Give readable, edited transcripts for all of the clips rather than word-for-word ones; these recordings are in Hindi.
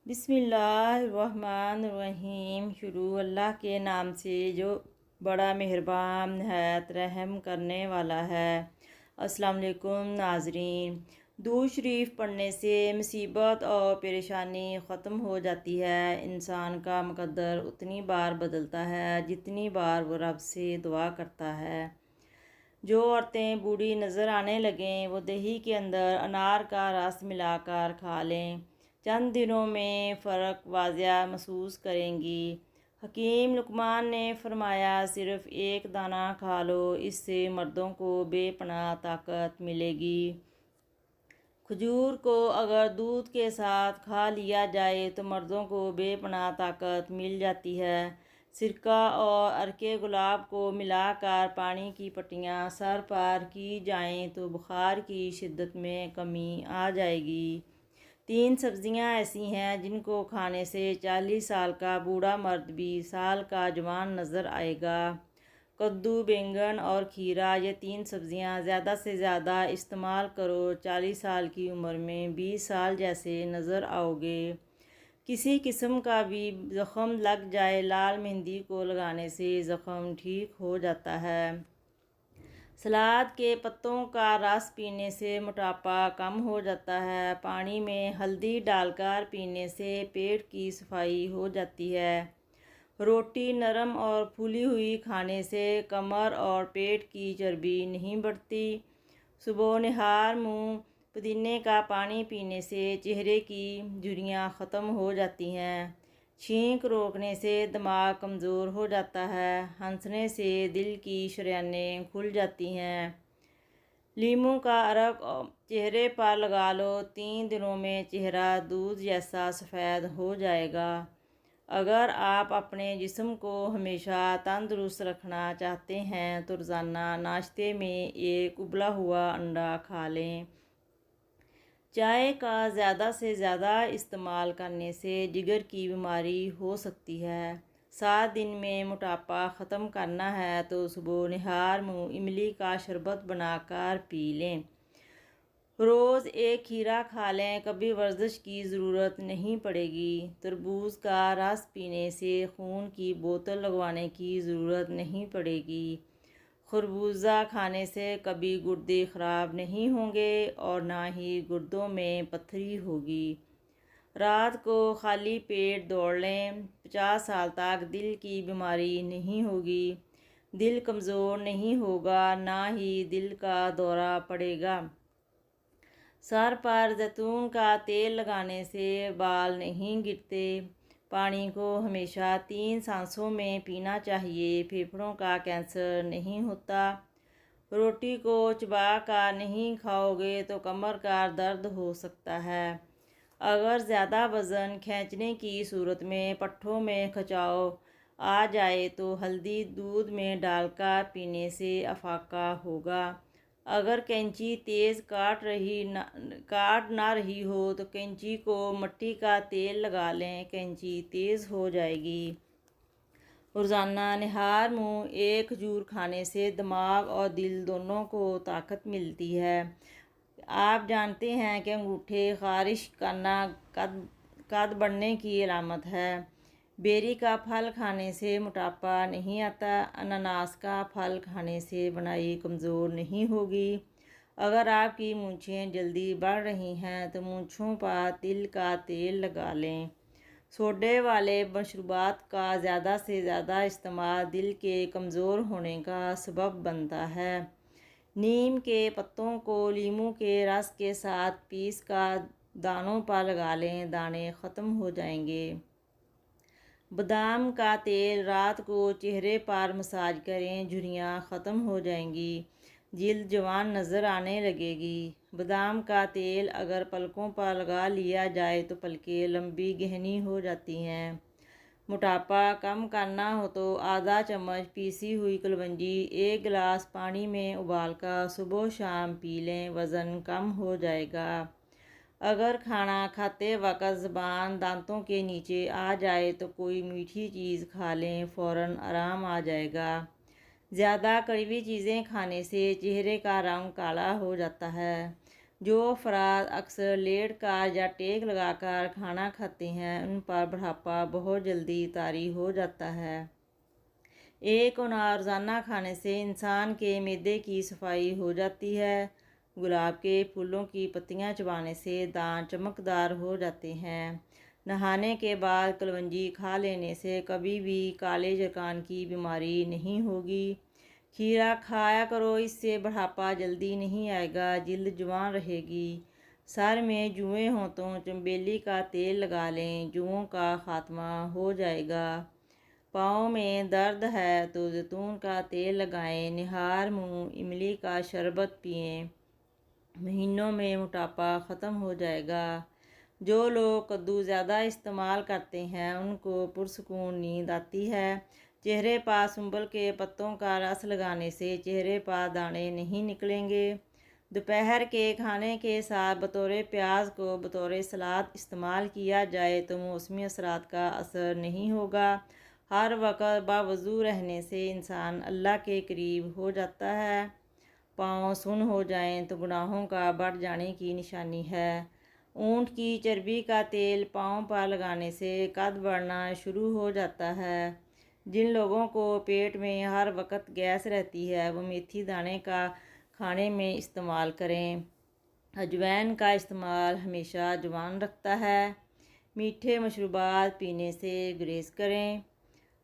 बिस्मिल्लाहिर्रहमानिर्रहीम। शुरू अल्लाह के नाम से जो बड़ा मेहरबान नहायत रहम करने वाला है। अस्सलाम वालेकुम नाजरीन। दूध शरीफ पढ़ने से मुसीबत और परेशानी ख़त्म हो जाती है। इंसान का मुकद्दर उतनी बार बदलता है जितनी बार वो रब से दुआ करता है। जो औरतें बूढ़ी नज़र आने लगें वो दही के अंदर अनार का रस मिलाकर खा लें। चंद दिनों में फ़र्क वाज़िया महसूस करेंगी। हकीम लुकमान ने फरमाया, सिर्फ़ एक दाना खा लो, इससे मर्दों को बेपनाह ताकत मिलेगी। खजूर को अगर दूध के साथ खा लिया जाए तो मर्दों को बेपनाह ताकत मिल जाती है। सिरका और अर्के गुलाब को मिलाकर पानी की पट्टियाँ सर पर की जाएं तो बुखार की शिद्दत में कमी आ जाएगी। 3 सब्ज़ियाँ ऐसी हैं जिनको खाने से 40 साल का बूढ़ा मर्द भी साल का जवान नज़र आएगा। कद्दू, बैंगन और खीरा, ये 3 सब्ज़ियाँ ज़्यादा से ज़्यादा इस्तेमाल करो। 40 साल की उम्र में 20 साल जैसे नज़र आओगे। किसी किस्म का भी ज़ख़म लग जाए, लाल मेहंदी को लगाने से ज़ख़म ठीक हो जाता है। सलाद के पत्तों का रस पीने से मोटापा कम हो जाता है। पानी में हल्दी डालकर पीने से पेट की सफाई हो जाती है। रोटी नरम और फूली हुई खाने से कमर और पेट की चर्बी नहीं बढ़ती। सुबह निहार मुँह पुदीने का पानी पीने से चेहरे की झुर्रियाँ ख़त्म हो जाती हैं। छींक रोकने से दिमाग कमज़ोर हो जाता है। हंसने से दिल की शरियानें खुल जाती हैं। लीमू का अरक चेहरे पर लगा लो, 3 दिनों में चेहरा दूध जैसा सफ़ेद हो जाएगा। अगर आप अपने जिस्म को हमेशा तंदुरुस्त रखना चाहते हैं तो रोज़ाना नाश्ते में एक उबला हुआ अंडा खा लें। चाय का ज़्यादा से ज़्यादा इस्तेमाल करने से जिगर की बीमारी हो सकती है। 7 दिन में मोटापा ख़त्म करना है तो सुबह निहार मुँह इमली का शरबत बनाकर पी लें। रोज़ एक खीरा खा लें, कभी वर्जिश की ज़रूरत नहीं पड़ेगी। तरबूज का रस पीने से खून की बोतल लगवाने की ज़रूरत नहीं पड़ेगी। खरबूजा खाने से कभी गुर्दे ख़राब नहीं होंगे और ना ही गुर्दों में पथरी होगी। रात को खाली पेट दौड़ लें, 50 साल तक दिल की बीमारी नहीं होगी। दिल कमज़ोर नहीं होगा, ना ही दिल का दौरा पड़ेगा। सर पर जैतून का तेल लगाने से बाल नहीं गिरते। पानी को हमेशा 3 सांसों में पीना चाहिए, फेफड़ों का कैंसर नहीं होता। रोटी को चबा कर नहीं खाओगे तो कमर का दर्द हो सकता है। अगर ज़्यादा वज़न खींचने की सूरत में पट्ठों में खिंचाव आ जाए तो हल्दी दूध में डालकर पीने से अफाका होगा। अगर कैंची तेज़ काट ना रही हो तो कैंची को मिट्टी का तेल लगा लें, कैंची तेज़ हो जाएगी। रोज़ाना निहार मुँह एक खजूर खाने से दिमाग और दिल दोनों को ताकत मिलती है। आप जानते हैं कि अंगूठे ख़ारिश करना कद बढ़ने की अलामत है। बेरी का फल खाने से मोटापा नहीं आता। अनानास का फल खाने से बनाई कमज़ोर नहीं होगी। अगर आपकी मूंछें जल्दी बढ़ रही हैं तो मूंछों पर तिल का तेल लगा लें। सोडे वाले मशरूबात का ज़्यादा से ज़्यादा इस्तेमाल दिल के कमज़ोर होने का सबब बनता है। नीम के पत्तों को लीमू के रस के साथ पीस कर दानों पर लगा लें, दाने ख़त्म हो जाएंगे। बादाम का तेल रात को चेहरे पर मसाज करें, झुर्रियाँ ख़त्म हो जाएंगी। जिल्द जवान नज़र आने लगेगी। बादाम का तेल अगर पलकों पर लगा लिया जाए तो पलकें लंबी गहनी हो जाती हैं। मोटापा कम करना हो तो आधा चम्मच पीसी हुई कलवंजी 1 गिलास पानी में उबालकर सुबह शाम पी लें, वज़न कम हो जाएगा। अगर खाना खाते वक्त ज़बान दांतों के नीचे आ जाए तो कोई मीठी चीज़ खा लें, फ़ौरन आराम आ जाएगा। ज़्यादा कड़वी चीज़ें खाने से चेहरे का रंग काला हो जाता है। जो अफराद अक्सर लेट कर या टेक लगाकर खाना खाते हैं उन पर बुढ़ापा बहुत जल्दी तारी हो जाता है। एक अनार रोज़ाना खाने से इंसान के मैदे की सफाई हो जाती है। गुलाब के फूलों की पत्तियां चबाने से दांत चमकदार हो जाते हैं। नहाने के बाद कलवंजी खा लेने से कभी भी काले जरकान की बीमारी नहीं होगी। खीरा खाया करो, इससे बुढ़ापा जल्दी नहीं आएगा, जिल्द जवान रहेगी। सर में जुएँ हों तो चमेली का तेल लगा लें, जुओं का खात्मा हो जाएगा। पाँव में दर्द है तो जैतून का तेल लगाएं। निहार मुंह इमली का शरबत पिएं, महीनों में मोटापा ख़त्म हो जाएगा। जो लोग कद्दू ज़्यादा इस्तेमाल करते हैं उनको पुरसकून नींद आती है। चेहरे पर सुंबल के पत्तों का रस लगाने से चेहरे पर दाने नहीं निकलेंगे। दोपहर के खाने के साथ बतौर प्याज को बतौर सलाद इस्तेमाल किया जाए तो मौसमी असरात का असर नहीं होगा। हर वक्त बावजू रहने से इंसान अल्लाह के करीब हो जाता है। पाँव सुन्न हो जाएं तो गुनाहों का बढ़ जाने की निशानी है। ऊँट की चर्बी का तेल पाँव पर लगाने से कद बढ़ना शुरू हो जाता है। जिन लोगों को पेट में हर वक्त गैस रहती है वो मेथी दाने का खाने में इस्तेमाल करें। अजवाइन का इस्तेमाल हमेशा जवान रखता है। मीठे मशरूबात पीने से गुरेज करें।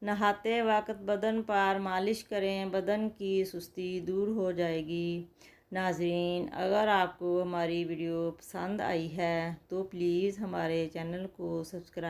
नहाते वक्त बदन पर मालिश करें, बदन की सुस्ती दूर हो जाएगी। नाज़रीन, अगर आपको हमारी वीडियो पसंद आई है तो प्लीज़ हमारे चैनल को सब्सक्राइब